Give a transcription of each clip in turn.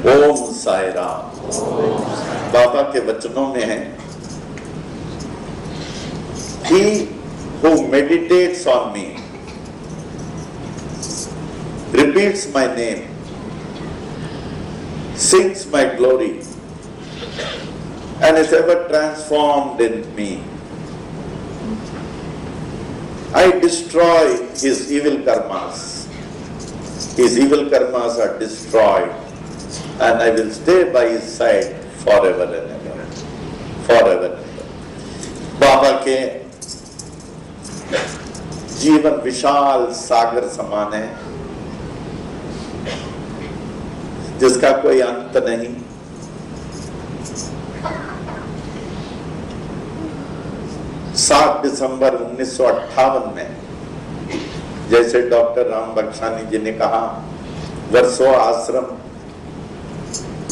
ओम साई राम। बाबा के वचनों में है, He who meditates on me, repeats my name, sings my glory, and is ever transformed in me. I destroy his evil karmas. His evil karmas are destroyed, and I will stay by his side forever and ever. Forever and ever. बाबा के जीवन विशाल सागर समान है, जिसका कोई अंत नहीं। सात दिसंबर 1958 में, जैसे डॉक्टर राम बख्शानी जी ने कहा, वर्सों आश्रम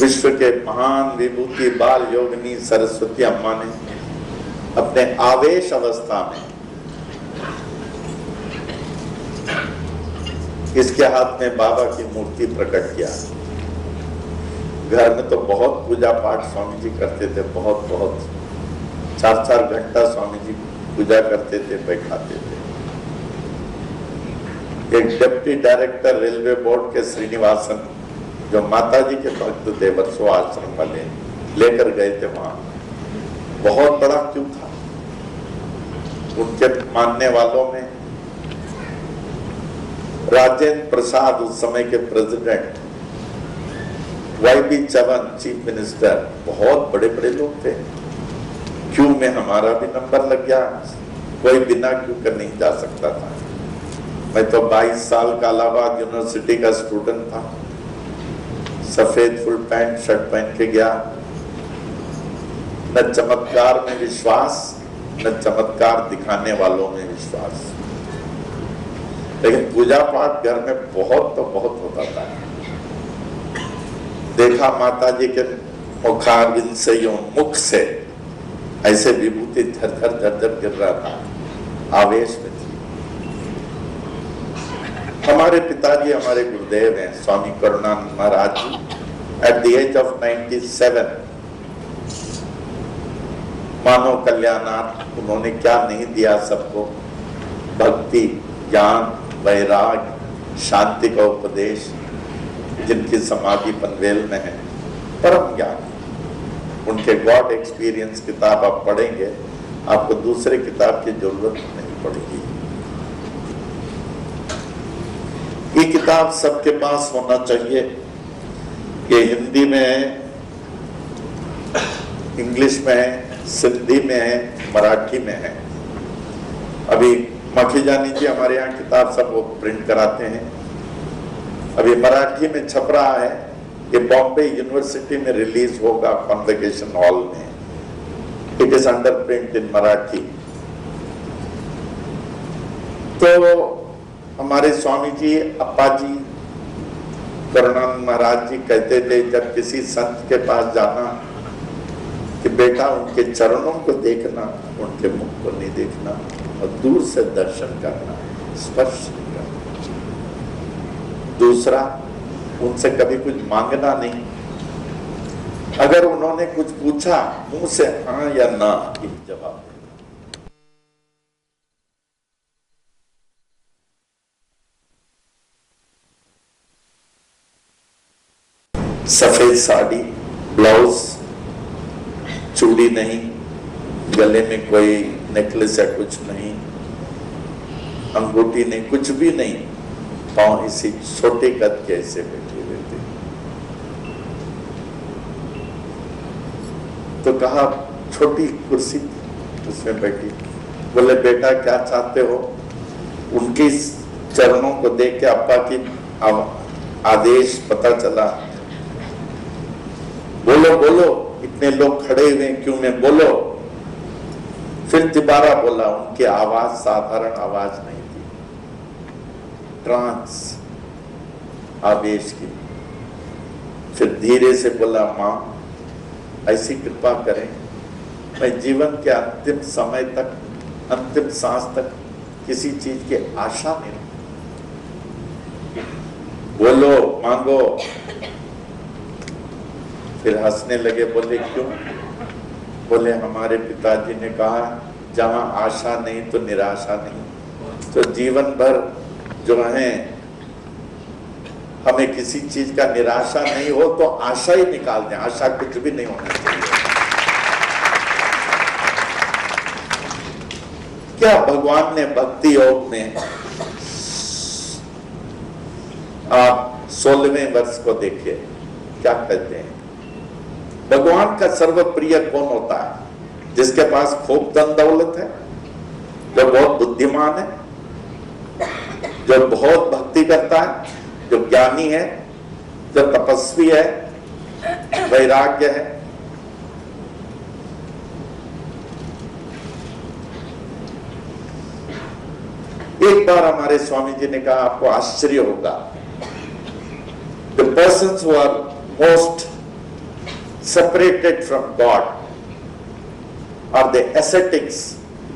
विश्व के महान विभूति बाल योगिनी सरस्वती अम्मा ने अपने आवेश अवस्था में इसके हाथ में बाबा की मूर्ति प्रकट किया। घर में तो बहुत पूजा पाठ स्वामी जी करते थे, बहुत 4-4 घंटा स्वामी जी पूजा करते थे, बैठाते थे। एक डिप्टी डायरेक्टर रेलवे बोर्ड के श्रीनिवासन, जो माता जी के भक्त थे, वर्सों आश्रम वाले, लेकर गए थे वहां। बहुत बड़ा क्यों था। उनके मानने वालों में राजेंद्र प्रसाद, उस समय के president, YB Chavan chief minister, बहुत बड़े बड़े लोग थे। क्यों में हमारा भी नंबर लग गया, कोई बिना क्यों कर नहीं जा सकता था। मैं तो 22 साल का इलाहाबाद यूनिवर्सिटी का स्टूडेंट था। सफेद फुल पैंट शर्ट पहन के गया। न चमत्कार में विश्वास, न चमत्कार दिखाने वालों में विश्वास, लेकिन पूजा पाठ घर में बहुत होता था। देखा माता जी के मुखारविंद से, मुख से ऐसे विभूति झरझर गिर रहा था, आवेश में थी। हमारे पिताजी, हमारे गुरुदेव हैं स्वामी करुणानंद महाराज जी। एट द एज ऑफ 97, मानव कल्याणार्थ उन्होंने क्या नहीं दिया सबको, भक्ति, ज्ञान, वैराग्य, शांति का उपदेश, जिनकी समाधि पनवेल में है, परम ज्ञान। उनके गॉड एक्सपीरियंस किताब आप पढ़ेंगे, आपको दूसरे किताब की जरूरत नहीं पड़ेगी। ये किताब सबके पास होना चाहिए। ये हिंदी में है, इंग्लिश में है, सिंधी में है, मराठी में है। अभी मखीजानी जी हमारे यहाँ किताब सब वो प्रिंट कराते हैं। अभी मराठी में छप रहा है, ये बॉम्बे यूनिवर्सिटी में रिलीज होगा, कॉन्वोकेशन हॉल में। It is under print in Marathi. तो हमारे स्वामी जी, अप्पा जी, करुणानंद महाराज जी कहते थे, जब किसी संत के पास जाना कि बेटा उनके चरणों को देखना, उनके मुख को नहीं देखना, और दूर से दर्शन करना, स्पर्श नहीं करना। दूसरा, उनसे कभी कुछ मांगना नहीं। अगर उन्होंने कुछ पूछा, मुंह से हाँ या ना ही जवाब देना। सफेद साड़ी, ब्लाउज, चूड़ी नहीं, गले में कोई नेकलेस या कुछ नहीं, अंगूठी नहीं, कुछ भी नहीं, पांव इसी छोटे कद के ऐसे बैठे रहते। तो कहा छोटी कुर्सी, उसमें बैठी। बोले बेटा क्या चाहते हो? उनके चरणों को देख के अप्पा की आदेश पता चला। बोलो बोलो, इतने लोग खड़े हुए क्यों में, बोलो। फिर दोबारा बोला। उनकी आवाज साधारण आवाज नहीं थी, ट्रांस आवेश की। फिर धीरे से बोला, मां ऐसी कृपा करें, मैं जीवन के अंतिम समय तक, अंतिम सांस तक किसी चीज की आशा नहीं रखूं। बोलो, मांगो। फिर हंसने लगे, बोले क्यों? बोले हमारे पिताजी ने कहा जहां आशा नहीं तो निराशा नहीं। तो जीवन भर जो है हमें किसी चीज का निराशा नहीं हो तो आशा ही निकाल दें, आशा कुछ भी नहीं होना चाहिए। क्या भगवान ने भक्ति योग में, आप 16वें वर्ष को देखिए क्या कहते हैं, भगवान का सर्वप्रिय कौन होता है? जिसके पास खूब धन दौलत है, जो बहुत बुद्धिमान है, जो बहुत भक्ति करता है, जो ज्ञानी है, जो तपस्वी है, वैराग्य है। एक बार हमारे स्वामी जी ने कहा, आपको आश्चर्य होगा, the persons who are most separated from God are the ascetics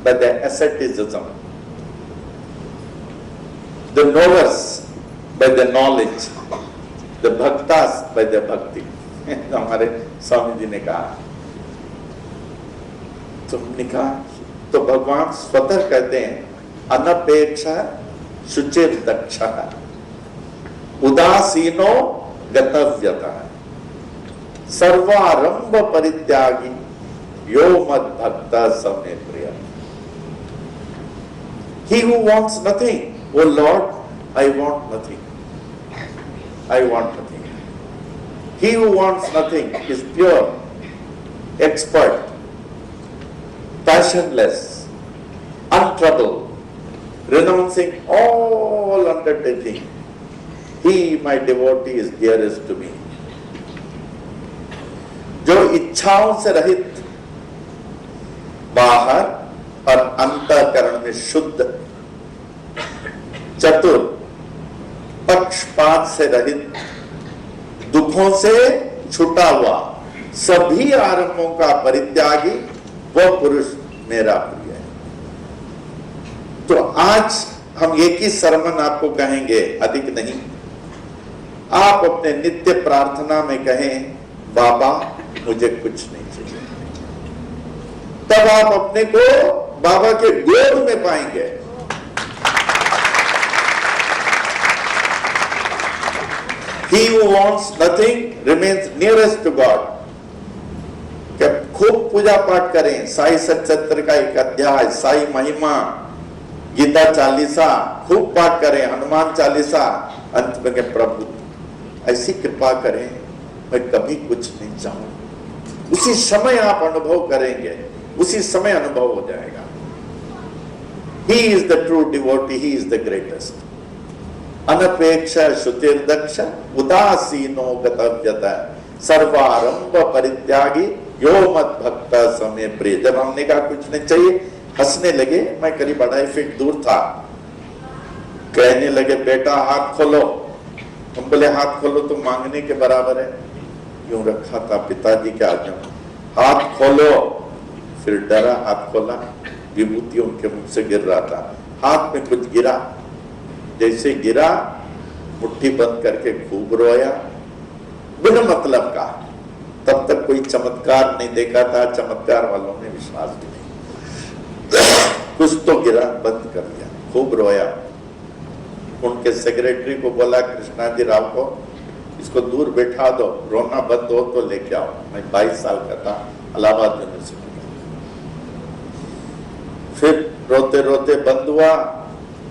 by the asceticism, the knowers by the knowledge, the bhaktas by the bhakti। हमारे स्वामी जी ने कहा, तुमने कहा तो भगवान स्वतः कहते हैं अनपेक्षा शुचिर दक्ष उदासीनो गतव्यतः सर्वारंभ परित्यागी यो मद भक्ता समे प्रिय। He who wants nothing, oh Lord, I want nothing. I want nothing. He who wants nothing is pure, expert, passionless, untroubled, renouncing all undertaking. He, my devotee, is dearest to me. जो इच्छाओं से रहित, बाहर और अंतःकरण में शुद्ध, चतुर, पक्षपात से रहित, दुखों से छुटा हुआ, सभी आरंभों का परित्यागी, वह पुरुष मेरा प्रिय है। तो आज हम एक ही सरमन आपको कहेंगे, अधिक नहीं। आप अपने नित्य प्रार्थना में कहें, बाबा मुझे कुछ नहीं चाहिए, तब आप अपने को बाबा के गोद में पाएंगे। He who wants nothing remains nearest to God। क्या खूब पूजा पाठ करें, साई सचत्र का एक अध्याय, साई महिमा, गीता चालीसा खूब पाठ करें, हनुमान चालीसा, अंत में के प्रभु ऐसी कृपा करें मैं कभी कुछ नहीं चाहूं। उसी समय आप अनुभव करेंगे, उसी समय अनुभव हो जाएगा। He is the true devotee, he is the greatest। अनपेक्षा शुचिर्दक्ष उदासीनो गतव्यतः सर्वारंभ परित्यागी यो मत भक्ता समे प्रिय। जब हमने कहा कुछ नहीं चाहिए, हंसने लगे। मैं करीब 2.5 फीट दूर था। कहने लगे, बेटा हाथ खोलो। हम बोले हाथ खोलो तो मांगने के बराबर है। यूं रखा था पिताजी के आज्ञा, हाथ खोलो। फिर डरा, हाथ खोला, विभूति उनके मुंह से गिर रहा था। हाथ में कुछ गिरा, जैसे गिरा मुट्ठी बंद करके खूब रोया, बिना मतलब का। तब तक कोई चमत्कार नहीं देखा था, चमत्कार वालों ने विश्वास भी नहीं। कुछ तो गिरा, बंद कर दिया, खूब रोया। उनके सेक्रेटरी को बोला, कृष्णा जी राव को इसको दूर बैठा दो, रोना बंद हो तो लेके आओ। मैं 22 साल का था, इलाहाबाद यूनिवर्सिटी में। फिर रोते रोते बंद हुआ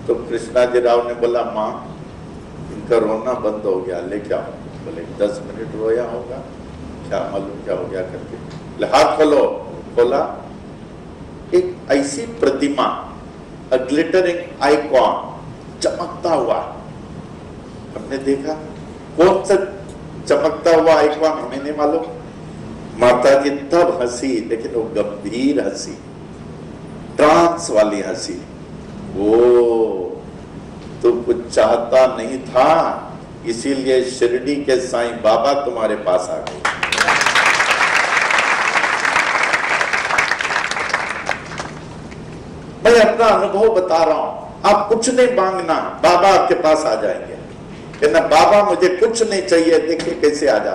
तो कृष्णा जी राव ने बोला, माँ इनका रोना बंद हो गया, लेके आओ। बोले 10 मिनट रोया होगा, क्या मालूम क्या हो गया करके। हाथ खोलो, खोला। एक ऐसी प्रतिमा, अ ग्लिटरिंग आइकॉन, चमकता हुआ हमने देखा। कौन सा चमकता हुआ आइकॉन हमें नहीं मालूम। माता जी तब हंसी, लेकिन वो गंभीर हंसी, ट्रांस वाली हंसी। वो तो कुछ चाहता नहीं था, इसीलिए शिरडी के साईं बाबा तुम्हारे पास आ गए। मैं अपना अनुभव बता रहा हूं। आप कुछ नहीं मांगना, बाबा आपके पास आ जाएंगे। कहना बाबा मुझे कुछ नहीं चाहिए, देखिए कैसे आ जाते।